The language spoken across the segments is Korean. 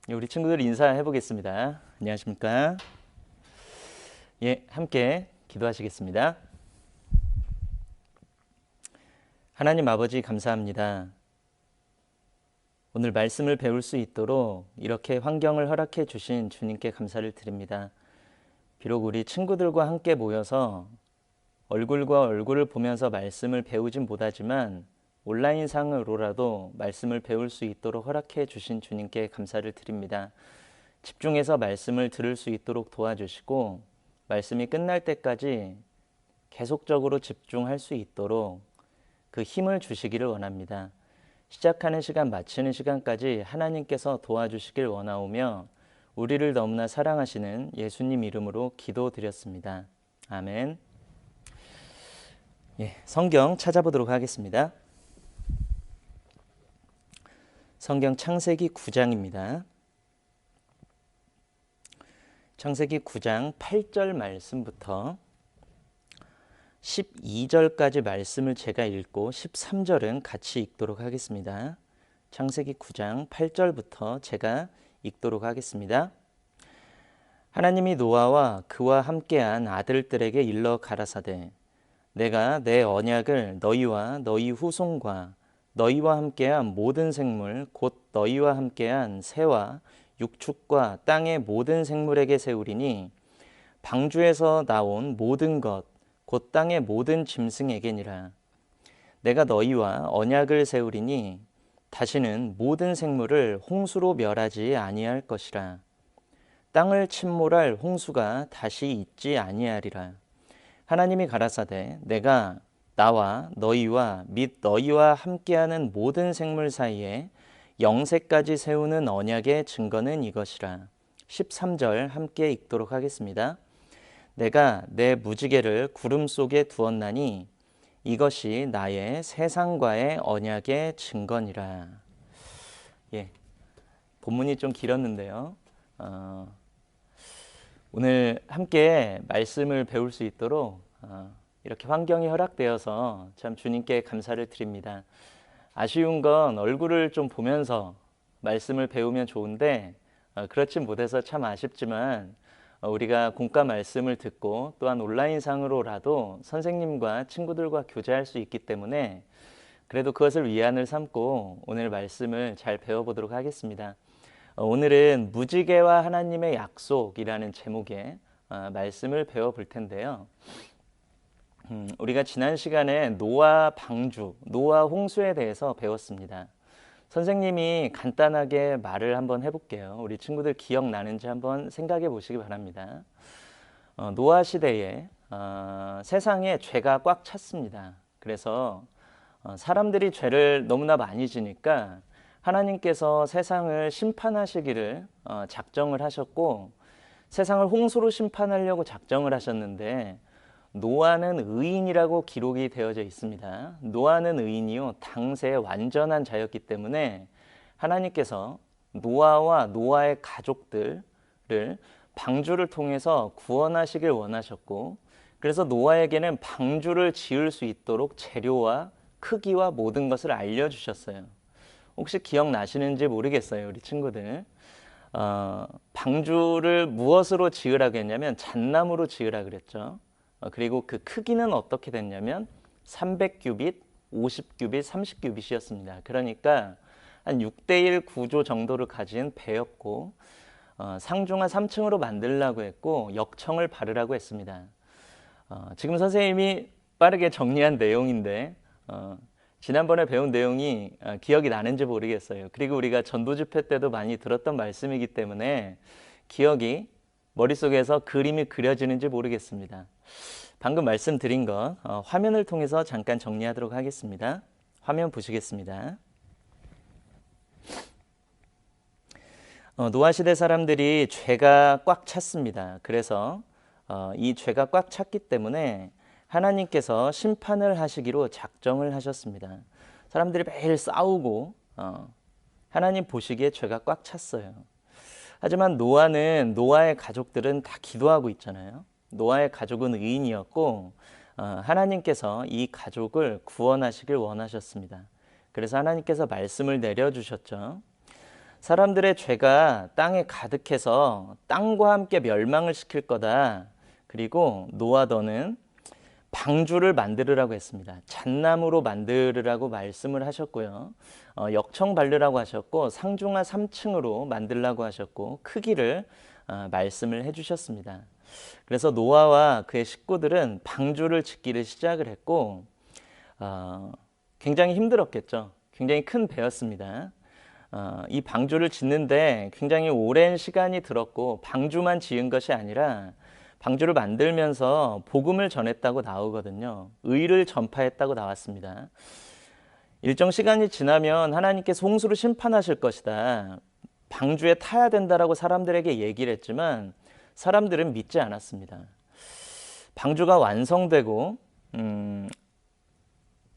우리 친구들 인사해 보겠습니다. 안녕하십니까? 예, 함께 기도하시겠습니다. 하나님 아버지 감사합니다. 오늘 말씀을 배울 수 있도록 이렇게 환경을 허락해 주신 주님께 감사를 드립니다. 비록 우리 친구들과 함께 모여서 얼굴과 얼굴을 보면서 말씀을 배우진 못하지만 온라인상으로라도 말씀을 배울 수 있도록 허락해 주신 주님께 감사를 드립니다. 집중해서 말씀을 들을 수 있도록 도와주시고 말씀이 끝날 때까지 계속적으로 집중할 수 있도록 그 힘을 주시기를 원합니다. 시작하는 시간, 마치는 시간까지 하나님께서 도와주시길 원하오며 우리를 너무나 사랑하시는 예수님 이름으로 기도드렸습니다. 아멘. 예, 성경 찾아보도록 하겠습니다. 성경 창세기 9장입니다. 창세기 9장 8절 말씀부터 12절까지 말씀을 제가 읽고 13절은 같이 읽도록 하겠습니다. 창세기 9장 8절부터 제가 읽도록 하겠습니다. 하나님이 노아와 그와 함께한 아들들에게 일러 가라사대 내가 내 언약을 너희와 너희 후손과 너희와 함께한 모든 생물 곧 너희와 함께한 새와 육축과 땅의 모든 생물에게 세우리니 방주에서 나온 모든 것 곧 땅의 모든 짐승에게니라. 내가 너희와 언약을 세우리니 다시는 모든 생물을 홍수로 멸하지 아니할 것이라. 땅을 침몰할 홍수가 다시 있지 아니하리라. 하나님이 가라사대 내가 나와 너희와 및 너희와 함께하는 모든 생물 사이에 영세까지 세우는 언약의 증거는 이것이라. 13절 함께 읽도록 하겠습니다. 내가 내 무지개를 구름 속에 두었나니 이것이 나의 세상과의 언약의 증거니라. 예, 본문이 좀 길었는데요. 오늘 함께 말씀을 배울 수 있도록 이렇게 환경이 허락되어서 참 주님께 감사를 드립니다. 아쉬운 건 얼굴을 좀 보면서 말씀을 배우면 좋은데 그렇지 못해서 참 아쉽지만 우리가 공과 말씀을 듣고 또한 온라인상으로라도 선생님과 친구들과 교제할 수 있기 때문에 그래도 그것을 위안을 삼고 오늘 말씀을 잘 배워보도록 하겠습니다. 오늘은 무지개와 하나님의 약속이라는 제목의 말씀을 배워볼 텐데요. 우리가 지난 시간에 노아 방주, 노아 홍수에 대해서 배웠습니다. 선생님이 간단하게 말을 한번 해볼게요. 우리 친구들 기억나는지 한번 생각해 보시기 바랍니다. 노아 시대에 세상에 죄가 꽉 찼습니다. 그래서 사람들이 죄를 너무나 많이 지니까 하나님께서 세상을 심판하시기를 작정을 하셨고 세상을 홍수로 심판하려고 작정을 하셨는데 노아는 의인이라고 기록이 되어져 있습니다. 노아는 의인이요 당세에 완전한 자였기 때문에 하나님께서 노아와 노아의 가족들을 방주를 통해서 구원하시길 원하셨고 그래서 노아에게는 방주를 지을 수 있도록 재료와 크기와 모든 것을 알려주셨어요. 혹시 기억나시는지 모르겠어요, 우리 친구들. 방주를 무엇으로 지으라고 했냐면 잣나무로 지으라 그랬죠. 그리고 그 크기는 어떻게 됐냐면 300규빗, 50규빗, 30규빗이었습니다. 그러니까 한 6대1 구조 정도를 가진 배였고 상중하 3층으로 만들라고 했고 역청을 바르라고 했습니다. 지금 선생님이 빠르게 정리한 내용인데 지난번에 배운 내용이 기억이 나는지 모르겠어요. 그리고 우리가 전도 집회 때도 많이 들었던 말씀이기 때문에 기억이 머릿속에서 그림이 그려지는지 모르겠습니다. 방금 말씀드린 것 화면을 통해서 잠깐 정리하도록 하겠습니다. 화면 보시겠습니다. 노아 시대 사람들이 죄가 꽉 찼습니다. 그래서 이 죄가 꽉 찼기 때문에 하나님께서 심판을 하시기로 작정을 하셨습니다. 사람들이 매일 싸우고 하나님 보시기에 죄가 꽉 찼어요. 하지만 노아의 가족들은 다 기도하고 있잖아요. 노아의 가족은 의인이었고 하나님께서 이 가족을 구원하시길 원하셨습니다. 그래서 하나님께서 말씀을 내려주셨죠. 사람들의 죄가 땅에 가득해서 땅과 함께 멸망을 시킬 거다. 그리고 노아 너는 방주를 만들으라고 했습니다. 잣나무로 만들으라고 말씀을 하셨고요. 역청 바르라고 하셨고 상중하 3층으로 만들라고 하셨고 크기를 말씀을 해주셨습니다. 그래서 노아와 그의 식구들은 방주를 짓기를 시작을 했고 굉장히 힘들었겠죠. 굉장히 큰 배였습니다. 이 방주를 짓는데 굉장히 오랜 시간이 들었고 방주만 지은 것이 아니라 방주를 만들면서 복음을 전했다고 나오거든요. 의를 전파했다고 나왔습니다. 일정 시간이 지나면 하나님께서 홍수로 심판하실 것이다. 방주에 타야 된다라고 사람들에게 얘기를 했지만 사람들은 믿지 않았습니다. 방주가 완성되고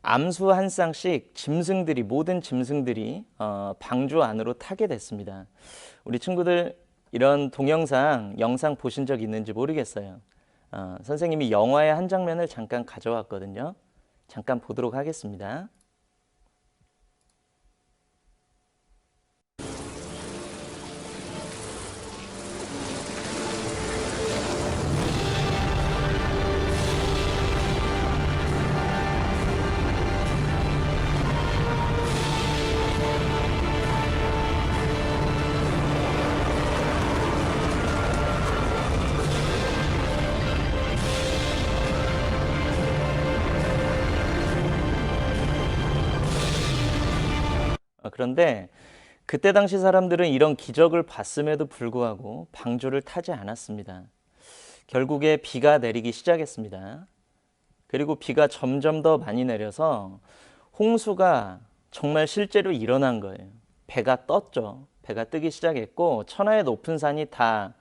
암수 한 쌍씩 짐승들이 모든 짐승들이 방주 안으로 타게 됐습니다. 우리 친구들 이런 동영상 영상 보신 적 있는지 모르겠어요. 선생님이 영화의 한 장면을 잠깐 가져왔거든요. 잠깐 보도록 하겠습니다. 그런데 그때 당시 사람들은 이런 기적을 봤음에도 불구하고 방주를 타지 않았습니다. 결국에 비가 내리기 시작했습니다. 그리고 비가 점점 더 많이 내려서 홍수가 정말 실제로 일어난 거예요. 배가 떴죠. 배가 뜨기 시작했고 천하의 높은 산이 다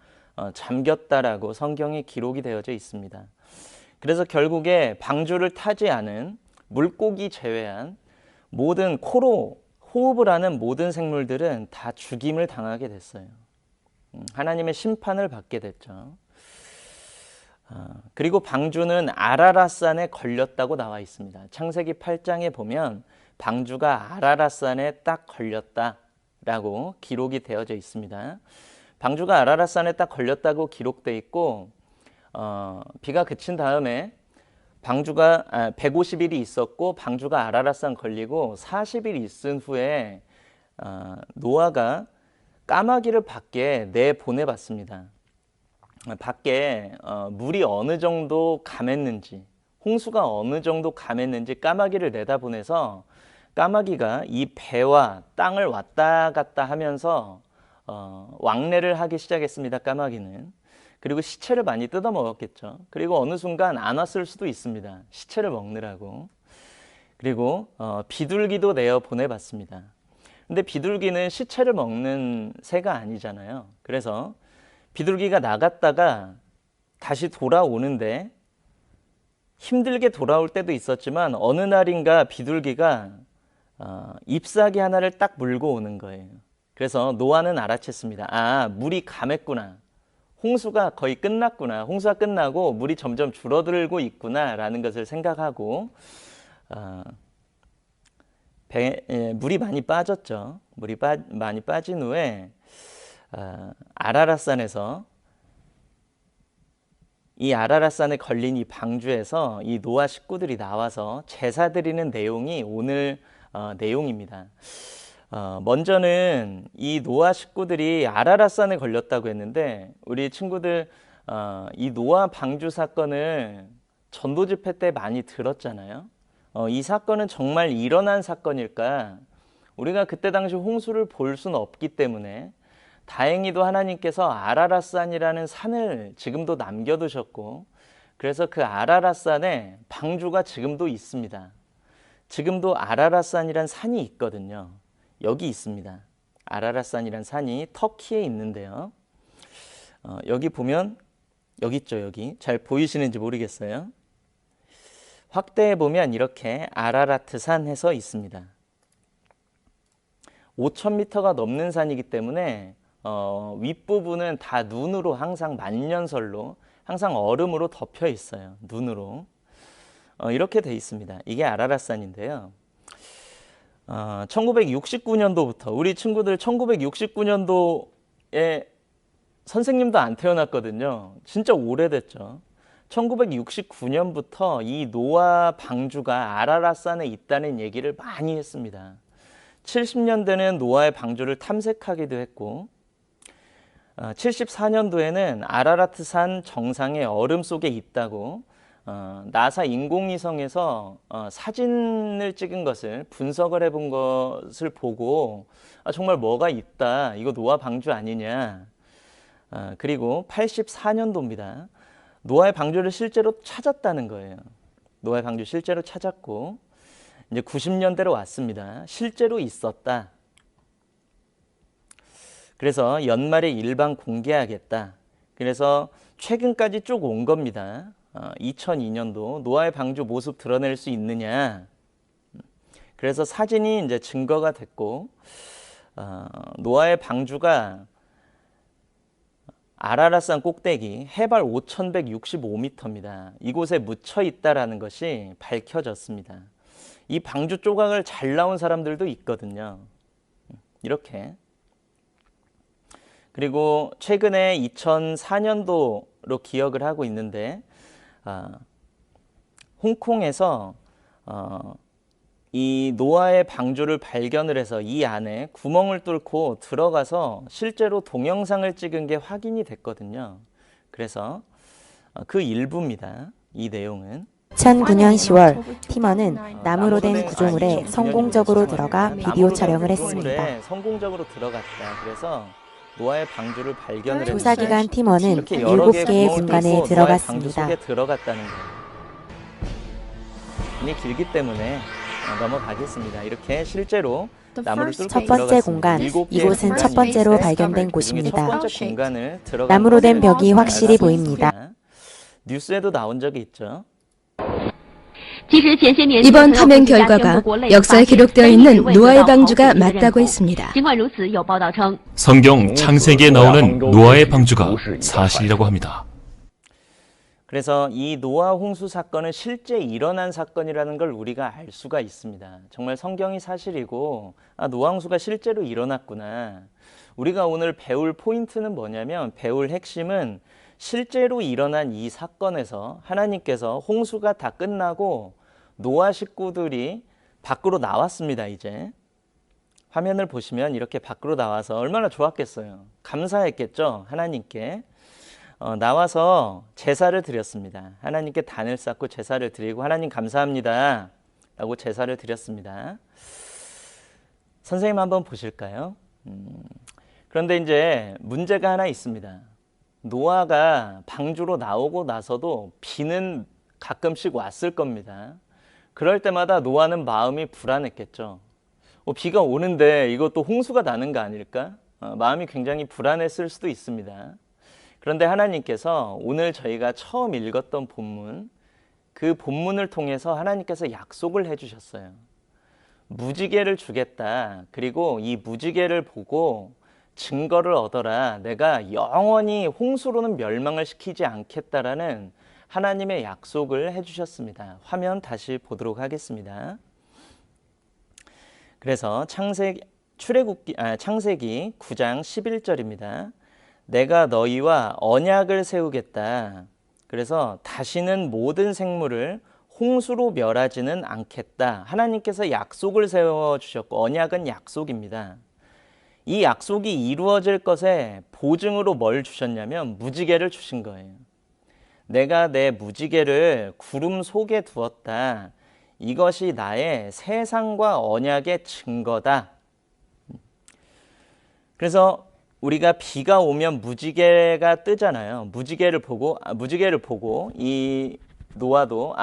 잠겼다라고 성경에 기록이 되어져 있습니다. 그래서 결국에 방주를 타지 않은 물고기 제외한 모든 코로 호흡을 하는 모든 생물들은 다 죽임을 당하게 됐어요. 하나님의 심판을 받게 됐죠. 그리고 방주는 아라랏산에 걸렸다고 나와 있습니다. 창세기 8장에 보면 방주가 아라랏산에 딱 걸렸다라고 기록이 되어져 있습니다. 방주가 아라랏산에 딱 걸렸다고 기록돼 있고 비가 그친 다음에 방주가 150일이 있었고 방주가 아라랏산 걸리고 40일 있은 후에 노아가 까마귀를 밖에 내보내봤습니다. 밖에 물이 어느 정도 감했는지 홍수가 어느 정도 감했는지 까마귀를 내다보내서 까마귀가 이 배와 땅을 왔다 갔다 하면서 왕래를 하기 시작했습니다. 까마귀는. 그리고 시체를 많이 뜯어 먹었겠죠. 그리고 어느 순간 안 왔을 수도 있습니다. 시체를 먹느라고. 그리고 비둘기도 내어 보내봤습니다. 근데 비둘기는 시체를 먹는 새가 아니잖아요. 그래서 비둘기가 나갔다가 다시 돌아오는데 힘들게 돌아올 때도 있었지만 어느 날인가 비둘기가 잎사귀 하나를 딱 물고 오는 거예요. 그래서 노아는 알아챘습니다. 아, 물이 감했구나. 홍수가 거의 끝났구나. 홍수가 끝나고 물이 점점 줄어들고 있구나 라는 것을 생각하고 물이 많이 빠졌죠. 물이 많이 빠진 후에 아라랏산에서 이 아라랏산에 걸린 이 방주에서 이 노아 식구들이 나와서 제사 드리는 내용이 오늘 내용입니다. 먼저는 이 노아 식구들이 아라랏산에 걸렸다고 했는데 우리 친구들 이 노아 방주 사건을 전도 집회 때 많이 들었잖아요. 이 사건은 정말 일어난 사건일까? 우리가 그때 당시 홍수를 볼 수는 없기 때문에 다행히도 하나님께서 아라랏산이라는 산을 지금도 남겨두셨고 그래서 그 아라랏산에 방주가 지금도 있습니다. 지금도 아라랏산이란 산이 있거든요. 여기 있습니다. 아라랏산이란 산이 터키에 있는데요. 여기 보면 여기 있죠. 여기 잘 보이시는지 모르겠어요. 확대해 보면 이렇게 아라라트 산 해서 있습니다. 5,000m가 넘는 산이기 때문에 윗부분은 다 눈으로 항상 만년설로 항상 얼음으로 덮여 있어요. 눈으로 이렇게 돼 있습니다. 이게 아라랏산인데요. 1969년도부터 우리 친구들 1969년도에 선생님도 안 태어났거든요. 진짜 오래됐죠. 1969년부터 이 노아 방주가 아라랏산에 있다는 얘기를 많이 했습니다. 70년대는 노아의 방주를 탐색하기도 했고 74년도에는 아라라트산 정상의 얼음 속에 있다고 나사 인공위성에서 사진을 찍은 것을 분석을 해본 것을 보고 정말 뭐가 있다. 이거 노아 방주 아니냐. 그리고 84년도입니다. 노아의 방주를 실제로 찾았다는 거예요. 노아의 방주 실제로 찾았고 이제 90년대로 왔습니다. 실제로 있었다. 그래서 연말에 일반 공개하겠다. 그래서 최근까지 쭉 온 겁니다. 2002년도 노아의 방주 모습 드러낼 수 있느냐. 그래서 사진이 이제 증거가 됐고 노아의 방주가 아라랏산 꼭대기 해발 5,165m입니다. 이곳에 묻혀 있다라는 것이 밝혀졌습니다. 이 방주 조각을 잘 나온 사람들도 있거든요. 이렇게. 그리고 최근에 2004년도로 기억을 하고 있는데 홍콩에서 이 노아의 방주를 발견을 해서 이 안에 구멍을 뚫고 들어가서 실제로 동영상을 찍은 게 확인이 됐거든요. 그래서 그 일부입니다. 이 내용은 2009년 10월 팀원은 나무로 된 구조물에 성공적으로 들어가 비디오 촬영을 했습니다. 성공적으로 들어갔다. 그래서 노아의 방주를 발견을 했는데 조사기관 팀원은 7개의 공간에 들어갔습니다. 방주 속에 들어갔다는 거예요. 이게 길기 때문에 넘어가겠습니다. 이렇게 실제로 나무를 뚫고 첫 번째 공간, 이곳은 첫 번째로 발견된 곳입니다. 나무로 된 벽이 확실히 보입니다. 뉴스에도 나온 적이 있죠. 이번 탐행 결과가 역사에 기록되어 있는 노아의 방주가 맞다고 했습니다. 성경 창세기에 나오는 노아의 방주가 사실이라고 합니다. 그래서 이 노아 홍수 사건은 실제 일어난 사건이라는 걸 우리가 알 수가 있습니다. 정말 성경이 사실이고 노아 홍수가 실제로 일어났구나. 우리가 오늘 배울 포인트는 뭐냐면 배울 핵심은 실제로 일어난 이 사건에서 하나님께서 홍수가 다 끝나고 노아 식구들이 밖으로 나왔습니다. 이제 화면을 보시면 이렇게 밖으로 나와서 얼마나 좋았겠어요. 감사했겠죠. 하나님께. 나와서 제사를 드렸습니다. 하나님께 단을 쌓고 제사를 드리고 하나님 감사합니다 라고 제사를 드렸습니다. 선생님 한번 보실까요? 그런데 이제 문제가 하나 있습니다. 노아가 방주로 나오고 나서도 비는 가끔씩 왔을 겁니다. 그럴 때마다 노아는 마음이 불안했겠죠. 비가 오는데 이것도 홍수가 나는 거 아닐까? 마음이 굉장히 불안했을 수도 있습니다. 그런데 하나님께서 오늘 저희가 처음 읽었던 본문, 그 본문을 통해서 하나님께서 약속을 해주셨어요. 무지개를 주겠다. 그리고 이 무지개를 보고 증거를 얻어라. 내가 영원히 홍수로는 멸망을 시키지 않겠다라는 하나님의 약속을 해주셨습니다. 화면 다시 보도록 하겠습니다. 그래서 창세기 9장 11절입니다. 내가 너희와 언약을 세우겠다. 그래서 다시는 모든 생물을 홍수로 멸하지는 않겠다. 하나님께서 약속을 세워주셨고 언약은 약속입니다. 이 약속이 이루어질 것에 보증으로 뭘 주셨냐면 무지개를 주신 거예요. 내가 내 무지개를 구름 속에 두었다. 이것이 나의 세상과 언약의 증거다. 그래서 우리가 비가 오면 무지개가 뜨잖아요. 무지개를 보고 이 노아도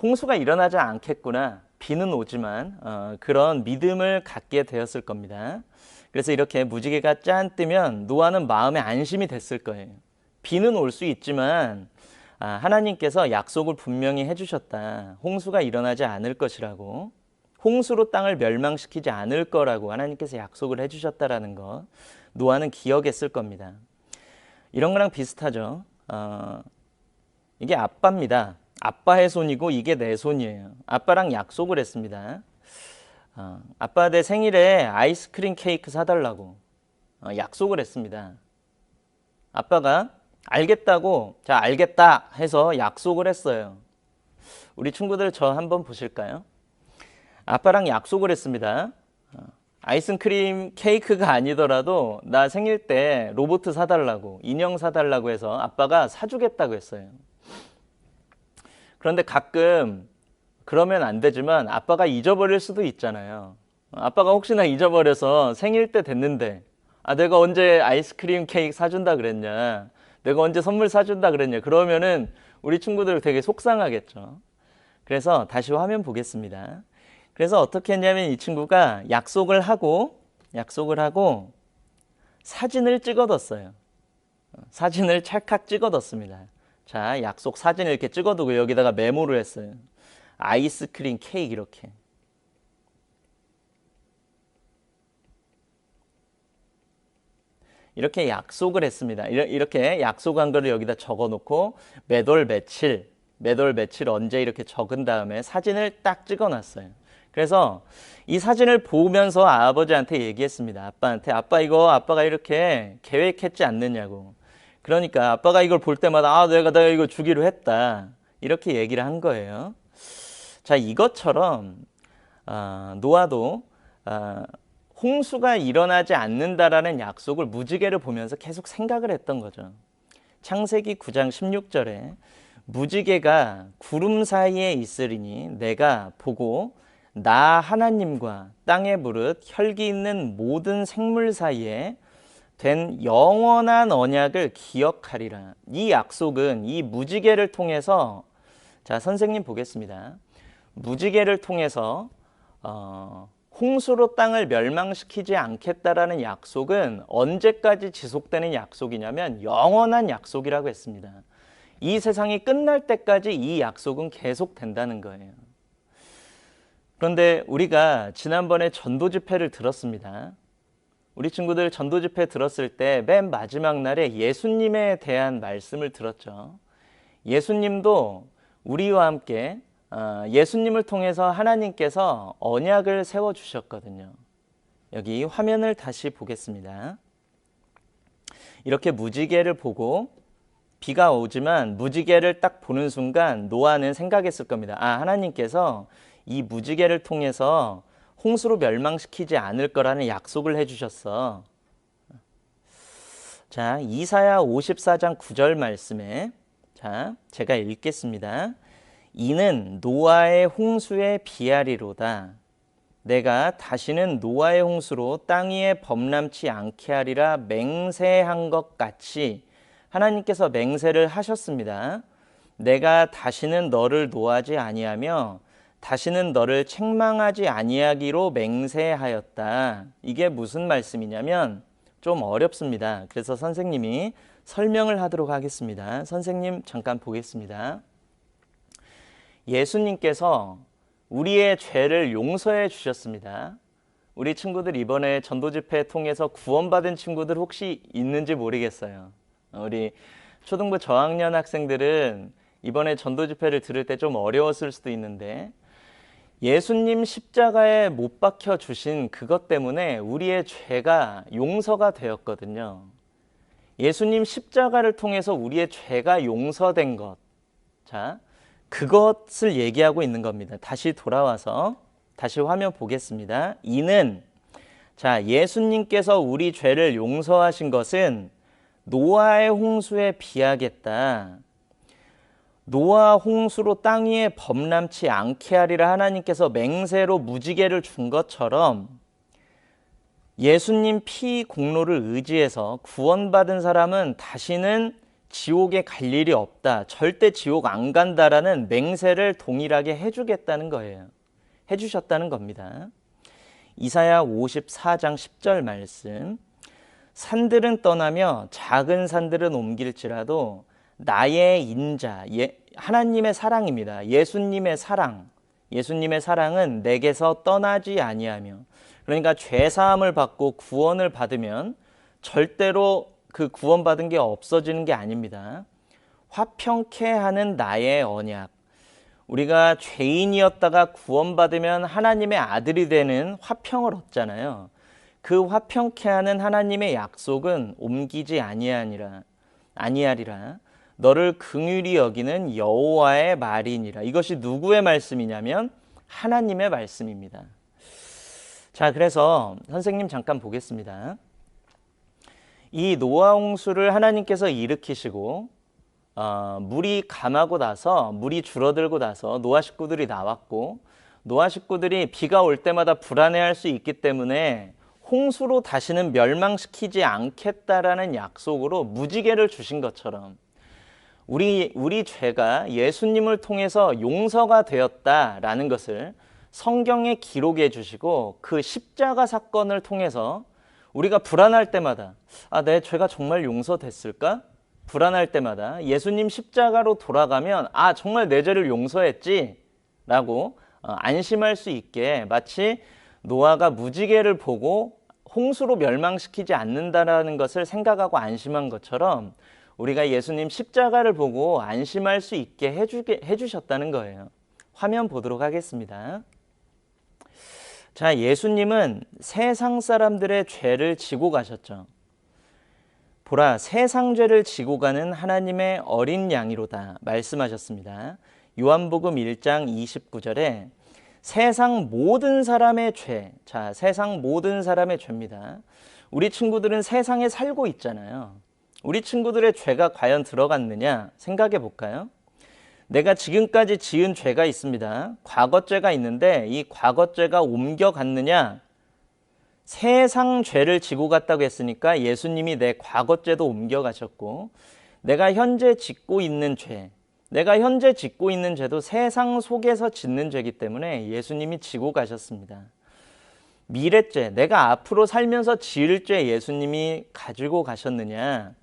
홍수가 일어나지 않겠구나. 비는 오지만 그런 믿음을 갖게 되었을 겁니다. 그래서 이렇게 무지개가 짠 뜨면 노아는 마음에 안심이 됐을 거예요. 비는 올 수 있지만 하나님께서 약속을 분명히 해주셨다. 홍수가 일어나지 않을 것이라고. 홍수로 땅을 멸망시키지 않을 거라고 하나님께서 약속을 해주셨다라는 것. 노아는 기억했을 겁니다. 이런 거랑 비슷하죠. 이게 아빠입니다. 아빠의 손이고 이게 내 손이에요. 아빠랑 약속을 했습니다. 아빠 내 생일에 아이스크림 케이크 사달라고 약속을 했습니다. 아빠가 알겠다고, 자, 알겠다 해서 약속을 했어요. 우리 친구들 저 한번 보실까요? 아빠랑 약속을 했습니다. 아이스크림 케이크가 아니더라도 나 생일 때 로봇 사달라고, 인형 사달라고 해서 아빠가 사주겠다고 했어요. 그런데 가끔 그러면 안 되지만 아빠가 잊어버릴 수도 있잖아요. 아빠가 혹시나 잊어버려서 생일 때 됐는데 내가 언제 아이스크림 케이크 사준다 그랬냐, 내가 언제 선물 사준다 그랬냐, 그러면은 우리 친구들 되게 속상하겠죠. 그래서 다시 화면 보겠습니다. 그래서 어떻게 했냐면 이 친구가 약속을 하고 사진을 찍어뒀어요. 사진을 찰칵 찍어뒀습니다. 자, 약속 사진을 이렇게 찍어두고 여기다가 메모를 했어요. 아이스크림 케이크 이렇게. 이렇게 약속을 했습니다. 이렇게 약속한 거를 여기다 적어놓고 몇 월 며칠 언제 이렇게 적은 다음에 사진을 딱 찍어놨어요. 그래서 이 사진을 보면서 아버지한테 얘기했습니다. 아빠한테, 아빠 이거 아빠가 이렇게 계획했지 않느냐고. 그러니까 아빠가 이걸 볼 때마다 내가 이거 주기로 했다, 이렇게 얘기를 한 거예요. 자, 이것처럼 노아도 홍수가 일어나지 않는다라는 약속을 무지개를 보면서 계속 생각을 했던 거죠. 창세기 9장 16절에 무지개가 구름 사이에 있으리니 내가 보고 나 하나님과 땅에 무릇 혈기 있는 모든 생물 사이에 된 영원한 언약을 기억하리라. 이 약속은 이 무지개를 통해서, 자, 선생님 보겠습니다. 무지개를 통해서 홍수로 땅을 멸망시키지 않겠다라는 약속은 언제까지 지속되는 약속이냐면 영원한 약속이라고 했습니다. 이 세상이 끝날 때까지 이 약속은 계속된다는 거예요. 그런데 우리가 지난번에 전도 집회를 들었습니다. 우리 친구들 전도 집회 들었을 때 맨 마지막 날에 예수님에 대한 말씀을 들었죠. 예수님도 우리와 함께 예수님을 통해서 하나님께서 언약을 세워주셨거든요. 여기 화면을 다시 보겠습니다. 이렇게 무지개를 보고 비가 오지만 무지개를 딱 보는 순간 노아는 생각했을 겁니다. 하나님께서 이 무지개를 통해서 홍수로 멸망시키지 않을 거라는 약속을 해주셨어. 자, 이사야 54장 9절 말씀에, 자, 제가 읽겠습니다. 이는 노아의 홍수에 비하리로다. 내가 다시는 노아의 홍수로 땅 위에 범람치 않게 하리라 맹세한 것 같이, 하나님께서 맹세를 하셨습니다. 내가 다시는 너를 노하지 아니하며 다시는 너를 책망하지 아니하기로 맹세하였다. 이게 무슨 말씀이냐면 좀 어렵습니다. 그래서 선생님이 설명을 하도록 하겠습니다. 선생님 잠깐 보겠습니다. 예수님께서 우리의 죄를 용서해 주셨습니다. 우리 친구들 이번에 전도 집회 통해서 구원받은 친구들 혹시 있는지 모르겠어요. 우리 초등부 저학년 학생들은 이번에 전도 집회를 들을 때 좀 어려웠을 수도 있는데, 예수님 십자가에 못 박혀 주신 그것 때문에 우리의 죄가 용서가 되었거든요. 예수님 십자가를 통해서 우리의 죄가 용서된 것, 자, 그것을 얘기하고 있는 겁니다. 다시 돌아와서 다시 화면 보겠습니다. 이는, 자, 예수님께서 우리 죄를 용서하신 것은 노아의 홍수에 비하겠다. 노아 홍수로 땅 위에 범람치 않게 하리라 하나님께서 맹세로 무지개를 준 것처럼 예수님 피 공로를 의지해서 구원받은 사람은 다시는 지옥에 갈 일이 없다, 절대 지옥 안 간다라는 맹세를 동일하게 해주겠다는 거예요. 해주셨다는 겁니다. 이사야 54장 10절 말씀, 산들은 떠나며 작은 산들은 옮길지라도 나의 인자, 하나님의 사랑입니다. 예수님의 사랑, 예수님의 사랑은 내게서 떠나지 아니하며, 그러니까 죄사함을 받고 구원을 받으면 절대로 그 구원받은 게 없어지는 게 아닙니다. 화평케 하는 나의 언약, 우리가 죄인이었다가 구원받으면 하나님의 아들이 되는 화평을 얻잖아요. 그 화평케 하는 하나님의 약속은 옮기지 아니하리라. 너를 긍휼히 여기는 여호와의 말이니라. 이것이 누구의 말씀이냐면 하나님의 말씀입니다. 자, 그래서 선생님 잠깐 보겠습니다. 이 노아 홍수를 하나님께서 일으키시고 물이 감하고 나서, 물이 줄어들고 나서 노아 식구들이 나왔고, 노아 식구들이 비가 올 때마다 불안해할 수 있기 때문에 홍수로 다시는 멸망시키지 않겠다라는 약속으로 무지개를 주신 것처럼 우리 죄가 예수님을 통해서 용서가 되었다라는 것을 성경에 기록해 주시고, 그 십자가 사건을 통해서 우리가 불안할 때마다 내 죄가 정말 용서됐을까? 불안할 때마다 예수님 십자가로 돌아가면 정말 내 죄를 용서했지 라고 안심할 수 있게, 마치 노아가 무지개를 보고 홍수로 멸망시키지 않는다라는 것을 생각하고 안심한 것처럼 우리가 예수님 십자가를 보고 안심할 수 있게 해주셨다는 거예요. 화면 보도록 하겠습니다. 자, 예수님은 세상 사람들의 죄를 지고 가셨죠. 보라, 세상 죄를 지고 가는 하나님의 어린 양이로다 말씀하셨습니다. 요한복음 1장 29절에 세상 모든 사람의 죄, 자, 세상 모든 사람의 죄입니다. 우리 친구들은 세상에 살고 있잖아요. 우리 친구들의 죄가 과연 들어갔느냐 생각해 볼까요? 내가 지금까지 지은 죄가 있습니다. 과거죄가 있는데 이 과거죄가 옮겨갔느냐? 세상 죄를 지고 갔다고 했으니까 예수님이 내 과거죄도 옮겨가셨고, 내가 현재 짓고 있는 죄도 세상 속에서 짓는 죄이기 때문에 예수님이 지고 가셨습니다. 미래죄, 내가 앞으로 살면서 지을 죄 예수님이 가지고 가셨느냐?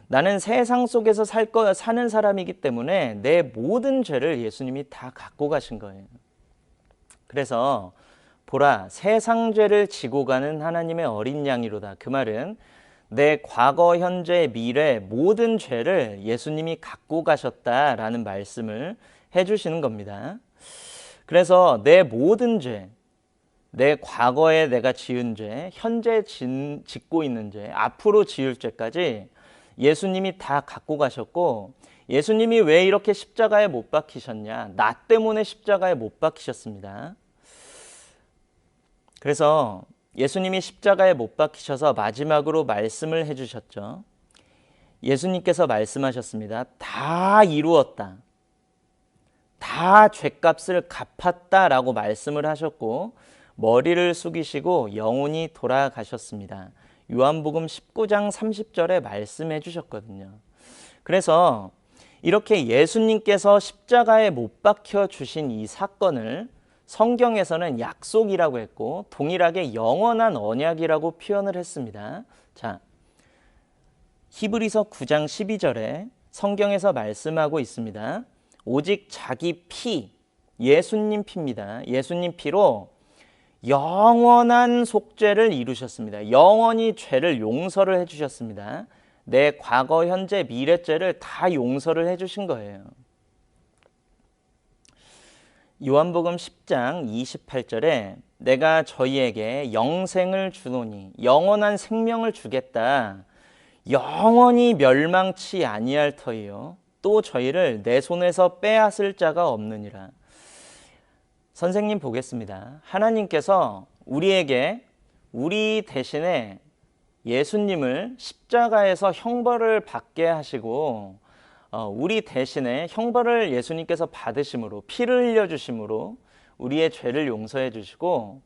나는 세상 속에서 사는 사람이기 때문에 내 모든 죄를 예수님이 다 갖고 가신 거예요. 그래서 보라, 세상 죄를 지고 가는 하나님의 어린 양이로다. 그 말은 내 과거, 현재, 미래 모든 죄를 예수님이 갖고 가셨다라는 말씀을 해주시는 겁니다. 그래서 내 모든 죄, 내 과거에 내가 지은 죄, 현재 짓고 있는 죄, 앞으로 지을 죄까지 예수님이 다 갖고 가셨고, 예수님이 왜 이렇게 십자가에 못 박히셨냐? 나 때문에 십자가에 못 박히셨습니다. 그래서 예수님이 십자가에 못 박히셔서 마지막으로 말씀을 해주셨죠. 예수님께서 말씀하셨습니다. 다 이루었다. 다 죄값을 갚았다라고 말씀을 하셨고, 머리를 숙이시고 영원히 돌아가셨습니다. 요한복음 19장 30절에 말씀해 주셨거든요. 그래서 이렇게 예수님께서 십자가에 못 박혀 주신 이 사건을 성경에서는 약속이라고 했고, 동일하게 영원한 언약이라고 표현을 했습니다. 자, 히브리서 9장 12절에 성경에서 말씀하고 있습니다. 오직 자기 피, 예수님 피입니다. 예수님 피로 영원한 속죄를 이루셨습니다. 영원히 죄를 용서를 해주셨습니다. 내 과거, 현재, 미래죄를 다 용서를 해주신 거예요. 요한복음 10장 28절에 내가 저희에게 영생을 주노니, 영원한 생명을 주겠다. 영원히 멸망치 아니할 터이요. 또 저희를 내 손에서 빼앗을 자가 없느니라. 선생님 보겠습니다. 하나님께서 우리에게 우리 대신에 예수님을 십자가에서 형벌을 받게 하시고, 우리 대신에 형벌을 예수님께서 받으심으로, 피를 흘려주심으로 우리의 죄를 용서해 주시고,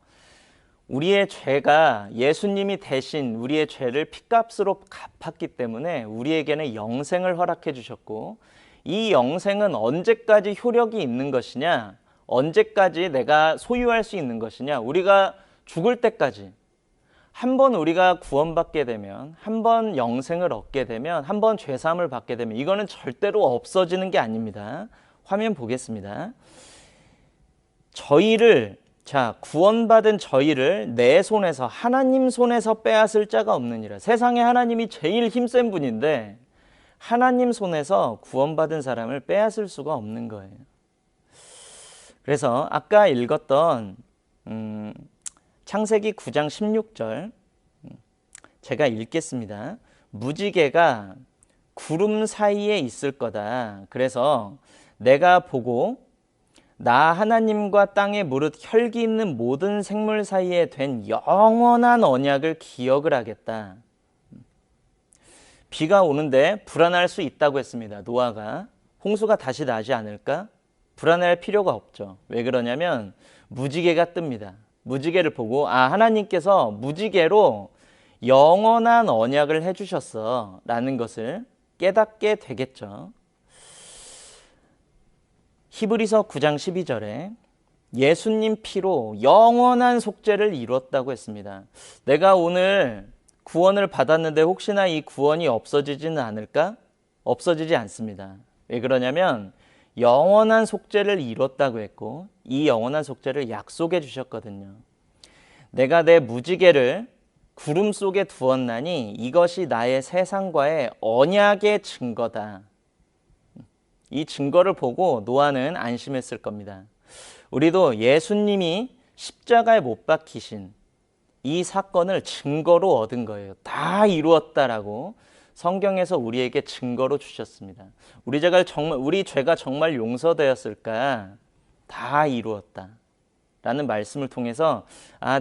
우리의 죄가 예수님이 대신 우리의 죄를 피값으로 갚았기 때문에 우리에게는 영생을 허락해 주셨고, 이 영생은 언제까지 효력이 있는 것이냐? 언제까지 내가 소유할 수 있는 것이냐? 우리가 죽을 때까지. 한 번 우리가 구원받게 되면, 한 번 영생을 얻게 되면, 한 번 죄사함을 받게 되면 이거는 절대로 없어지는 게 아닙니다. 화면 보겠습니다. 구원받은 저희를 내 손에서, 하나님 손에서 빼앗을 자가 없느니라. 세상에 하나님이 제일 힘센 분인데 하나님 손에서 구원받은 사람을 빼앗을 수가 없는 거예요. 그래서 아까 읽었던 창세기 9장 16절 제가 읽겠습니다. 무지개가 구름 사이에 있을 거다. 그래서 내가 보고 나 하나님과 땅에 무릇 혈기 있는 모든 생물 사이에 된 영원한 언약을 기억을 하겠다. 비가 오는데 불안할 수 있다고 했습니다. 노아가. 홍수가 다시 나지 않을까? 불안할 필요가 없죠. 왜 그러냐면 무지개가 뜹니다. 무지개를 보고 하나님께서 무지개로 영원한 언약을 해주셨어 라는 것을 깨닫게 되겠죠. 히브리서 9장 12절에 예수님 피로 영원한 속죄를 이뤘다고 했습니다. 내가 오늘 구원을 받았는데 혹시나 이 구원이 없어지지는 않을까? 없어지지 않습니다. 왜 그러냐면 영원한 속죄를 이뤘다고 했고 이 영원한 속죄를 약속해 주셨거든요. 내가 내 무지개를 구름 속에 두었나니 이것이 나의 세상과의 언약의 증거다. 이 증거를 보고 노아는 안심했을 겁니다. 우리도 예수님이 십자가에 못 박히신 이 사건을 증거로 얻은 거예요. 다 이루었다라고 성경에서 우리에게 증거로 주셨습니다. 우리 죄가 정말 용서되었을까? 다 이루었다. 라는 말씀을 통해서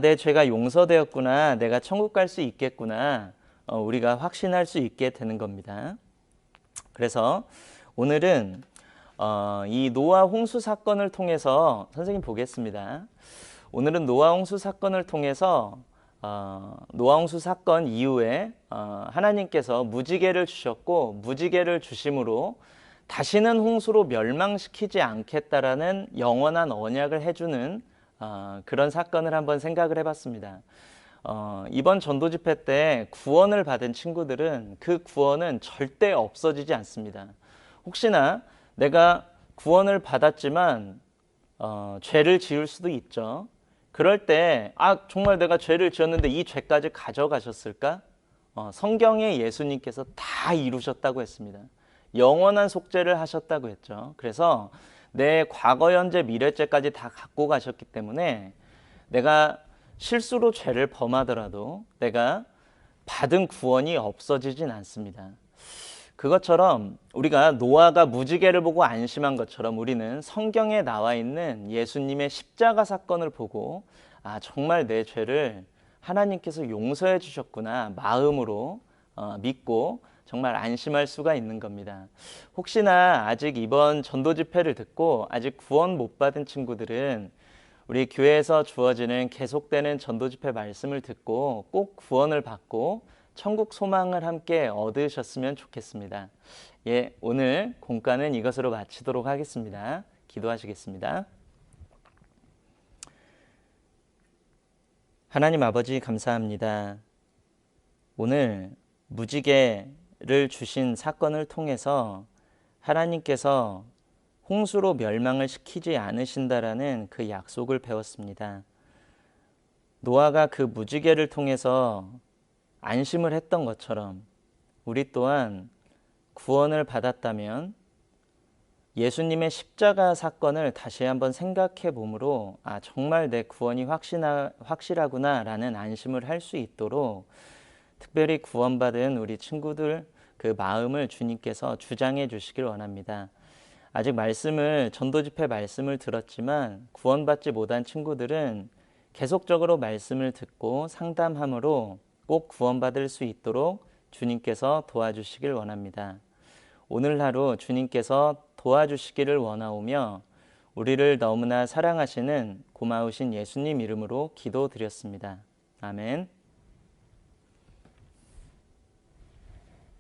내 죄가 용서되었구나. 내가 천국 갈 수 있겠구나. 우리가 확신할 수 있게 되는 겁니다. 그래서 오늘은 이 노아 홍수 사건을 통해서 선생님 보겠습니다. 오늘은 노아 홍수 사건을 통해서 노아 홍수 사건 이후에 하나님께서 무지개를 주셨고 무지개를 주심으로 다시는 홍수로 멸망시키지 않겠다라는 영원한 언약을 해주는 그런 사건을 한번 생각을 해봤습니다. 이번 전도 집회 때 구원을 받은 친구들은 그 구원은 절대 없어지지 않습니다. 혹시나 내가 구원을 받았지만 죄를 지을 수도 있죠. 그럴 때 정말 내가 죄를 지었는데 이 죄까지 가져가셨을까? 성경에 예수님께서 다 이루셨다고 했습니다. 영원한 속죄를 하셨다고 했죠. 그래서 내 과거, 현재, 미래죄까지 다 갖고 가셨기 때문에 내가 실수로 죄를 범하더라도 내가 받은 구원이 없어지진 않습니다. 그것처럼 우리가 노아가 무지개를 보고 안심한 것처럼 우리는 성경에 나와 있는 예수님의 십자가 사건을 보고 정말 내 죄를 하나님께서 용서해 주셨구나 마음으로 믿고 정말 안심할 수가 있는 겁니다. 혹시나 아직 이번 전도 집회를 듣고 아직 구원 못 받은 친구들은 우리 교회에서 주어지는 계속되는 전도 집회 말씀을 듣고 꼭 구원을 받고 천국 소망을 함께 얻으셨으면 좋겠습니다. 오늘 공과는 이것으로 마치도록 하겠습니다. 기도하시겠습니다. 하나님 아버지 감사합니다. 오늘 무지개를 주신 사건을 통해서 하나님께서 홍수로 멸망을 시키지 않으신다라는 그 약속을 배웠습니다. 노아가 그 무지개를 통해서 안심을 했던 것처럼 우리 또한 구원을 받았다면 예수님의 십자가 사건을 다시 한번 생각해 보므로 정말 내 구원이 확실하구나 라는 안심을 할 수 있도록 특별히 구원받은 우리 친구들 그 마음을 주님께서 주장해 주시길 원합니다. 아직 전도 집회 말씀을 들었지만 구원받지 못한 친구들은 계속적으로 말씀을 듣고 상담함으로 꼭 구원받을 수 있도록 주님께서 도와주시길 원합니다. 오늘 하루 주님께서 도와주시기를 원하오며 우리를 너무나 사랑하시는 고마우신 예수님 이름으로 기도드렸습니다. 아멘.